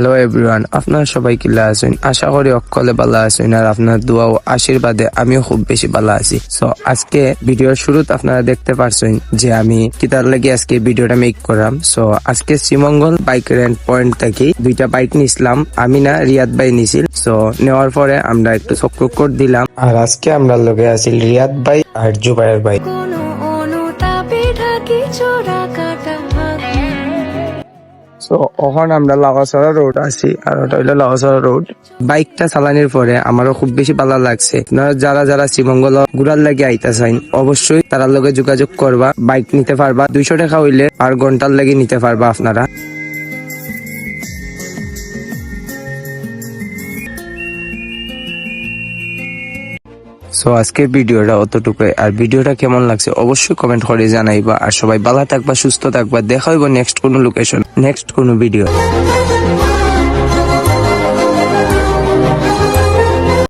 Hello everyone, আপনারা সবাই কিলা আছেন? আশা করি অকলে ভালো আছেন আর আপনার দোয়া ও আশীর্বাদে আমিও খুব বেশি ভালো আছি। সো আজকে ভিডিওর শুরুতে আপনারা দেখতে পারছেন যে আমি কিতার লাগি আজকে ভিডিওটা মেক করলাম। সো আজকে শ্রীমঙ্গল বাইক রেন্ট পয়েন্ট থেকে দুইটা বাইক নিছিলাম, আমি না রিয়াদ ভাই নিছিল। সো নেওয়ার পরে আমরা একটু চক্কর দিলাম আর আজকে আমরা লগে আছি রিয়াদ ভাই আর জুবাইর ভাই। তো ওখানে আমরা লাগাছড়া রোড আছি আর ওটা হইলো লাগাছড়া রোড। বাইকটা চালানোর পরে আমারও খুব বেশি ভালো লাগছে। যারা যারা শ্রীমঙ্গল ঘুরার লাগে আইতা চাইন অবশ্যই তার লগে যোগাযোগ করবা, বাইক নিতে পারবা। 200 টাকা হইলে আর ঘন্টার লাগে নিতে পারবা আপনারা। সো আজকের ভিডিওটা অতটুকুই, আর ভিডিওটা কেমন লাগছে অবশ্যই কমেন্ট করে জানাইবা। আর সবাই ভালো থাকবা, সুস্থ থাকবা। দেখা হইব নেক্সট কোনো লোকেশন, নেক্সট কোনো ভিডিও।